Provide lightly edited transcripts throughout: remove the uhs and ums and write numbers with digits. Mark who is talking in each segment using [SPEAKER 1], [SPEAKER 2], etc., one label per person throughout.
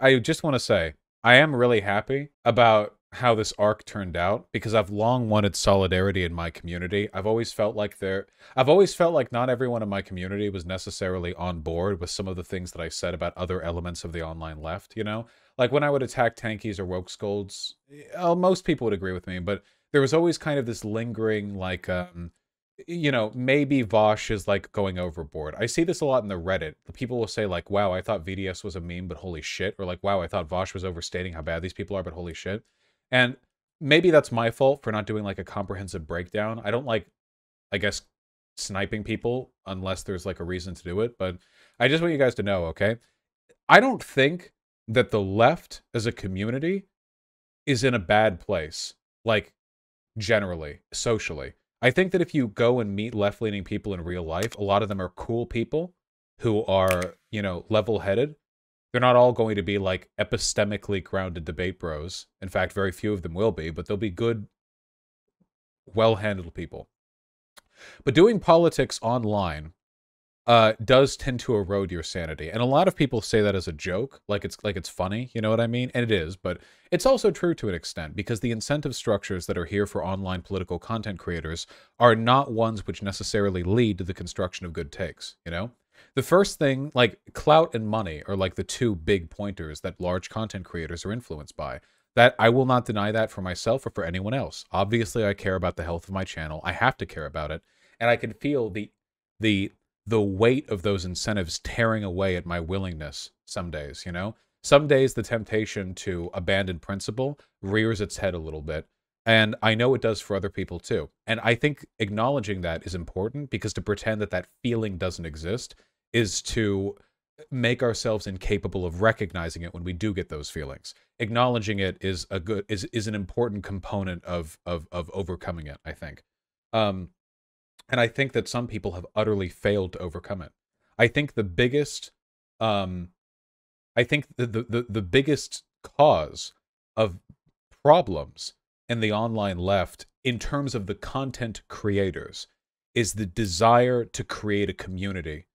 [SPEAKER 1] I just want to say I am really happy about how this arc turned out because I've long wanted solidarity in my community. I've always felt like not everyone in my community was necessarily on board with some of the things that I said about other elements of the online left, you know? Like when I would attack tankies or woke scolds, most people would agree with me, but there was always kind of this lingering like maybe Vaush is like going overboard. I see this a lot in the Reddit. People will say like, wow, I thought VDS was a meme, but holy shit. Or like, wow, I thought Vaush was overstating how bad these people are, but holy shit. And maybe that's my fault for not doing like a comprehensive breakdown. I don't like, I guess, sniping people unless there's like a reason to do it. But I just want you guys to know, okay? I don't think that the left as a community is in a bad place. Like, generally, socially. I think that if you go and meet left-leaning people in real life, a lot of them are cool people who are, level-headed. They're not all going to be, like, epistemically grounded debate bros. In fact, very few of them will be, but they'll be good, well-handled people. But doing politics online does tend to erode your sanity. And a lot of people say that as a joke, like it's funny, you know what I mean? And it is, but it's also true to an extent because the incentive structures that are here for online political content creators are not ones which necessarily lead to the construction of good takes, you know? The first thing, like clout and money are like the two big pointers that large content creators are influenced by. That I will not deny that for myself or for anyone else. Obviously, I care about the health of my channel. I have to care about it. And I can feel the the weight of those incentives tearing away at my willingness some days, you know? Some days the temptation to abandon principle rears its head a little bit, and I know it does for other people too. And I think acknowledging that is important because to pretend that that feeling doesn't exist is to make ourselves incapable of recognizing it when we do get those feelings. Acknowledging it is an important component of overcoming it, I think. And I think that some people have utterly failed to overcome it. I think the biggest, I think the biggest cause of problems in the online left, in terms of the content creators, is the desire to create a community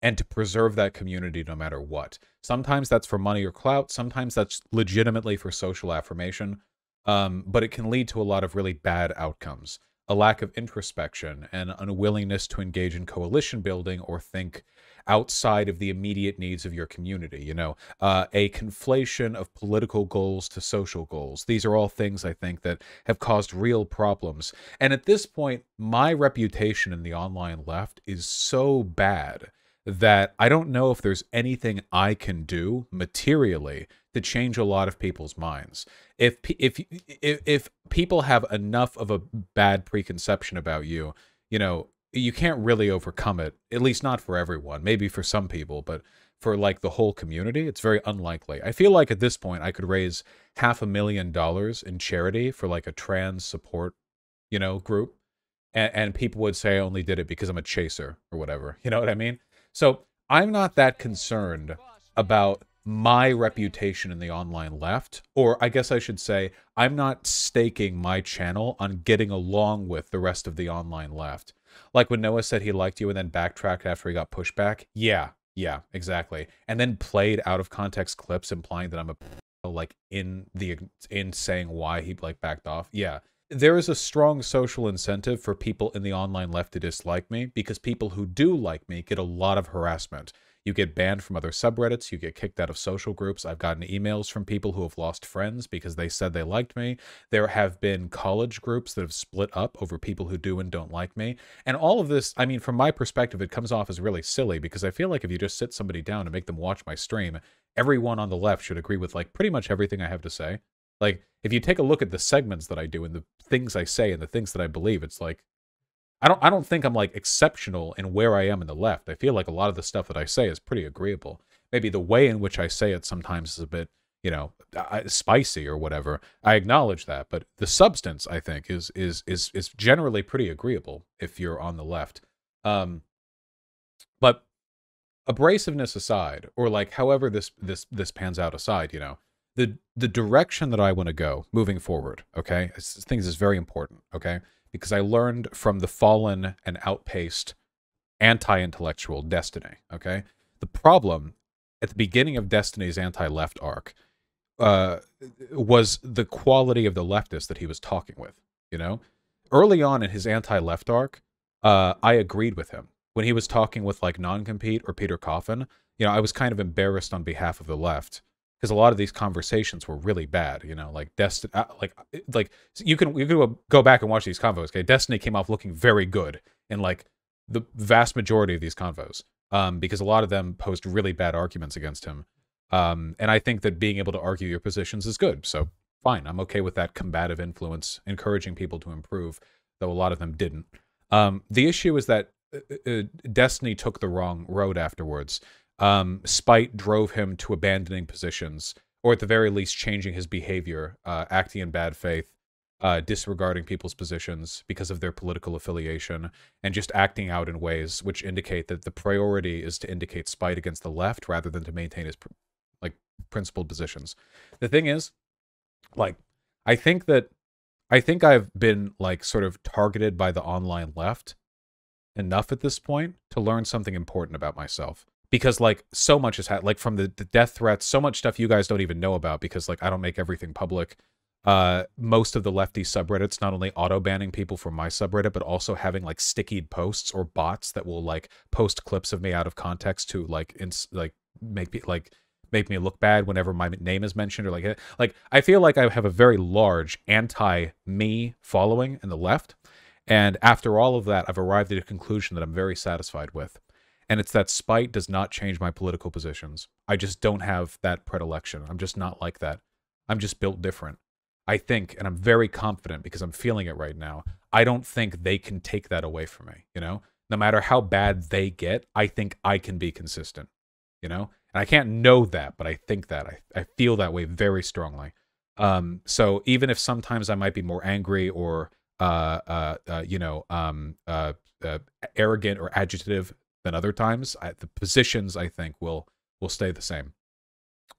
[SPEAKER 1] and to preserve that community no matter what. Sometimes that's for money or clout. Sometimes that's legitimately for social affirmation. But it can lead to a lot of really bad outcomes. A lack of introspection and unwillingness to engage in coalition building or think outside of the immediate needs of your community, a conflation of political goals to social goals. These are all things I think that have caused real problems. And at this point, my reputation in the online left is so bad that I don't know if there's anything I can do materially to change a lot of people's minds. If people have enough of a bad preconception about you, you can't really overcome it, at least not for everyone. Maybe for some people, but for like the whole community, it's very unlikely. I feel like at this point I could raise $500,000 in charity for like a trans support, group. And people would say I only did it because I'm a chaser or whatever. You know what I mean? So I'm not that concerned about my reputation in the online left, or I guess I should say I'm not staking my channel on getting along with the rest of the online left. Like when Noah said he liked you and then backtracked after he got pushback. Yeah, exactly. And then played out of context clips implying that I'm in saying why he like backed off. Yeah. There is a strong social incentive for people in the online left to dislike me because people who do like me get a lot of harassment. You get banned from other subreddits, you get kicked out of social groups. I've gotten emails from people who have lost friends because they said they liked me. There have been college groups that have split up over people who do and don't like me. And all of this, I mean, from my perspective, it comes off as really silly because I feel like if you just sit somebody down and make them watch my stream, everyone on the left should agree with like pretty much everything I have to say. Like, if you take a look at the segments that I do and the things I say and the things that I believe, it's like, I don't think I'm like exceptional in where I am in the left. I feel like a lot of the stuff that I say is pretty agreeable. Maybe the way in which I say it sometimes is a bit, spicy or whatever. I acknowledge that, but the substance I think is generally pretty agreeable if you're on the left. But abrasiveness aside, or like however this pans out aside, the direction that I want to go moving forward, okay? I think this is very important, okay? Because I learned from the fallen and outpaced anti-intellectual Destiny, okay? The problem at the beginning of Destiny's anti-left arc uh, was the quality of the leftist that he was talking with. You know, early on in his anti-left arc, I agreed with him when he was talking with like Non-Compete or Peter Coffin. You know, I was kind of embarrassed on behalf of the left because a lot of these conversations were really bad. You know, like Destiny, like you can go back and watch these convos. Okay, Destiny came off looking very good in like the vast majority of these convos, because a lot of them posed really bad arguments against him. And I think that being able to argue your positions is good. So fine, I'm okay with that combative influence, encouraging people to improve, though a lot of them didn't. The issue is that Destiny took the wrong road afterwards. Spite drove him to abandoning positions, or at the very least changing his behavior, acting in bad faith, disregarding people's positions because of their political affiliation, and just acting out in ways which indicate that the priority is to indicate spite against the left rather than to maintain his principled positions. The thing is, like, I think I've been like sort of targeted by the online left enough at this point to learn something important about myself. Because like so much has happened, like from the death threats, so much stuff you guys don't even know about because like I don't make everything public. Most of the lefty subreddits not only auto banning people from my subreddit, but also having like stickied posts or bots that will like post clips of me out of context to like make me look bad whenever my name is mentioned, or like I feel like I have a very large anti-me following in the left. And after all of that, I've arrived at a conclusion that I'm very satisfied with. And it's that spite does not change my political positions. I just don't have that predilection. I'm just not like that. I'm just built different. I think, and I'm very confident because I'm feeling it right now, I don't think they can take that away from me, you know? No matter how bad they get, I think I can be consistent, you know? And I can't know that, but I think that. I feel that way very strongly. So even if sometimes I might be more angry or, arrogant or agitative than other times, the positions, I think, will stay the same.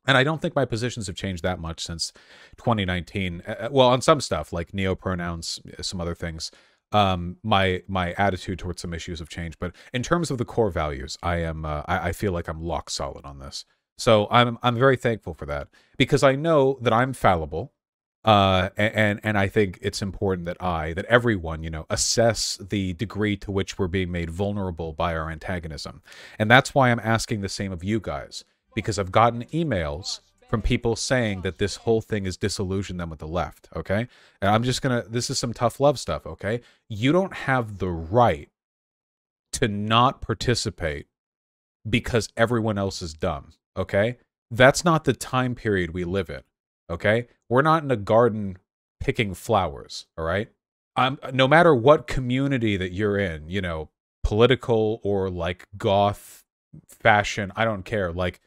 [SPEAKER 1] And I don't think my positions have changed that much since 2019. Well, on some stuff, like neo-pronouns, some other things, my attitude towards some issues have changed. But in terms of the core values, I feel like I'm lock solid on this. So I'm very thankful for that, because I know that I'm fallible. And I think it's important that everyone, you know, assess the degree to which we're being made vulnerable by our antagonism. And that's why I'm asking the same of you guys, because I've gotten emails from people saying that this whole thing has disillusioned them with the left, okay? And I'm just gonna, this is some tough love stuff, okay? You don't have the right to not participate because everyone else is dumb, okay? That's not the time period we live in. Okay? We're not in a garden picking flowers, all right? No matter what community that you're in, you know, political or like goth, fashion, I don't care. Like,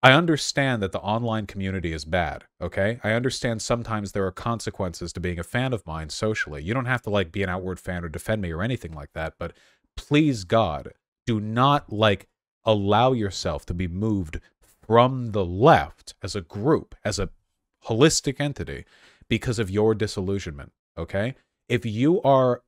[SPEAKER 1] I understand that the online community is bad, okay? I understand sometimes there are consequences to being a fan of mine socially. You don't have to like be an outward fan or defend me or anything like that, but please God, do not like allow yourself to be moved from the left as a group, as a holistic entity, because of your disillusionment, okay? If you are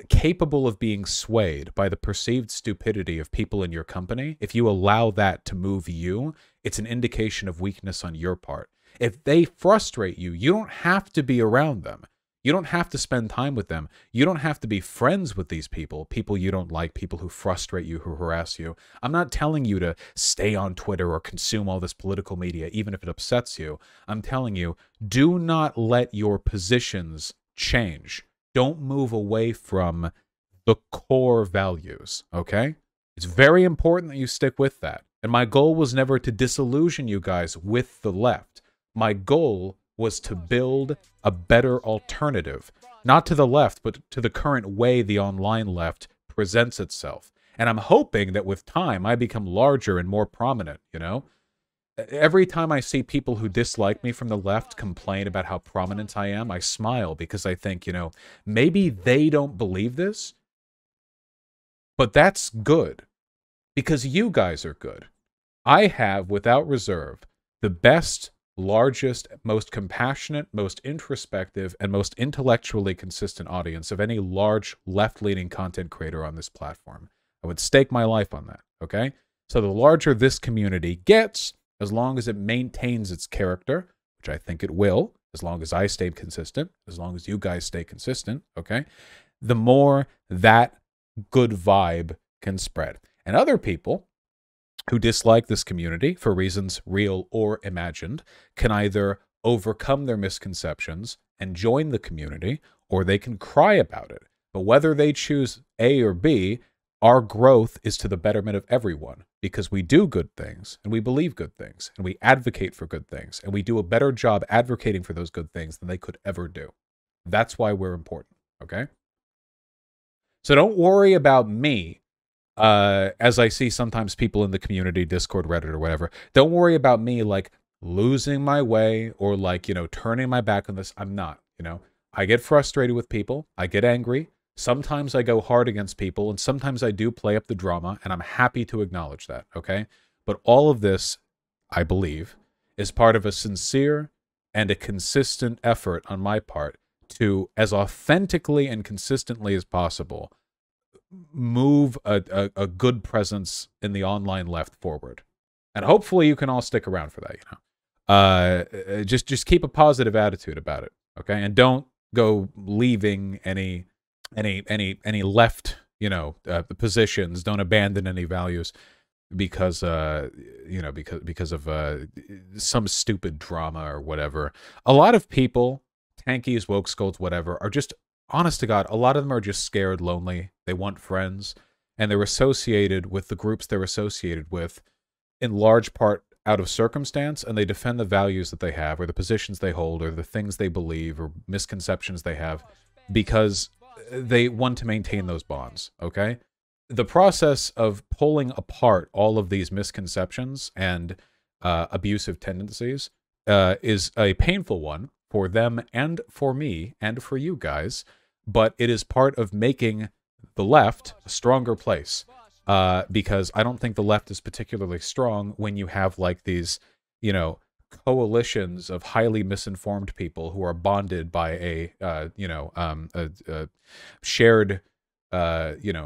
[SPEAKER 1] capable of being swayed by the perceived stupidity of people in your company, if you allow that to move you, it's an indication of weakness on your part. If they frustrate you, you don't have to be around them. You don't have to spend time with them. You don't have to be friends with these people you don't like, people who frustrate you, who harass you. I'm not telling you to stay on Twitter or consume all this political media, even if it upsets you. I'm telling you, do not let your positions change. Don't move away from the core values, okay? It's very important that you stick with that. And my goal was never to disillusion you guys with the left. My goal was to build a better alternative, not to the left, but to the current way the online left presents itself. And I'm hoping that with time, I become larger and more prominent, you know? Every time I see people who dislike me from the left complain about how prominent I am, I smile, because I think, you know, maybe they don't believe this, but that's good, because you guys are good. I have, without reserve, the best, largest, most compassionate, most introspective, and most intellectually consistent audience of any large left-leaning content creator on this platform. I would stake my life on that, okay? So the larger this community gets, as long as it maintains its character, which I think it will, as long as I stay consistent, as long as you guys stay consistent, okay, the more that good vibe can spread. And other people who dislike this community for reasons real or imagined can either overcome their misconceptions and join the community, or they can cry about it. But whether they choose A or B, our growth is to the betterment of everyone, because we do good things and we believe good things and we advocate for good things and we do a better job advocating for those good things than they could ever do. That's why we're important, okay? So don't worry about me. As I see sometimes people in the community, Discord, Reddit, or whatever, don't worry about me like losing my way or like, turning my back on this. I'm not, I get frustrated with people. I get angry. Sometimes I go hard against people, and sometimes I do play up the drama, and I'm happy to acknowledge that, okay? But all of this, I believe, is part of a sincere and a consistent effort on my part to, as authentically and consistently as possible, move a good presence in the online left forward. And hopefully you can all stick around for that, just keep a positive attitude about it, okay? And don't go leaving any left, positions. Don't abandon any values because because of some stupid drama or whatever. A lot of people, tankies, woke skulls, whatever, are just, honest to God, a lot of them are just scared, lonely. They want friends, and they're associated with the groups they're associated with in large part out of circumstance, and they defend the values that they have or the positions they hold or the things they believe or misconceptions they have because they want to maintain those bonds, okay? The process of pulling apart all of these misconceptions and abusive tendencies is a painful one for them and for me and for you guys, but it is part of making the left a stronger place, because I don't think the left is particularly strong when you have like these, coalitions of highly misinformed people who are bonded by a shared, an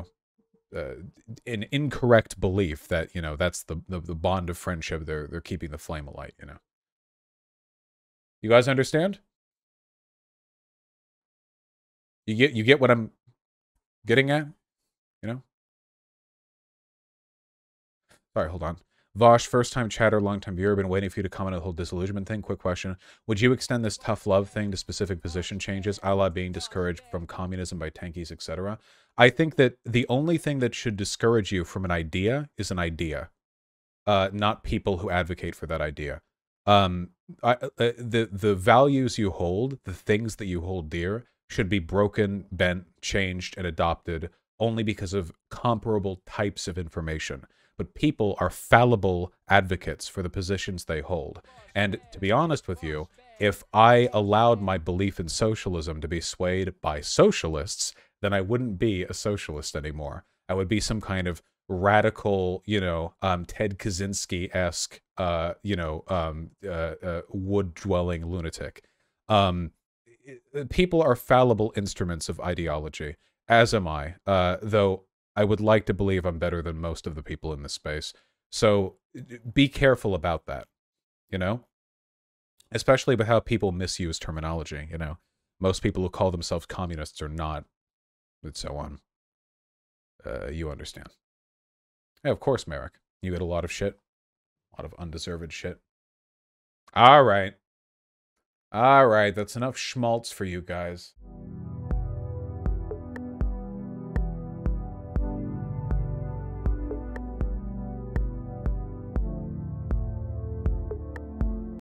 [SPEAKER 1] incorrect belief that, that's the bond of friendship. They're keeping the flame alight, You guys understand? You get what I'm getting at? Sorry, hold on. Vaush, first-time chatter, long-time viewer. Been waiting for you to comment on the whole disillusionment thing. Quick question. Would you extend this tough love thing to specific position changes, a la being discouraged from communism by tankies, etc.? I think that the only thing that should discourage you from an idea is an idea, not people who advocate for that idea. The values you hold, the things that you hold dear, should be broken, bent, changed, and adopted only because of comparable types of information. But people are fallible advocates for the positions they hold. And to be honest with you, if I allowed my belief in socialism to be swayed by socialists, then I wouldn't be a socialist anymore. I would be some kind of radical, Ted Kaczynski-esque, wood-dwelling lunatic. People are fallible instruments of ideology, as am I, though I would like to believe I'm better than most of the people in this space. So be careful about that, especially with how people misuse terminology, Most people who call themselves communists are not, and so on. You understand. Yeah, of course, Merrick. You get a lot of shit. A lot of undeserved shit. All right. All right, that's enough schmaltz for you guys.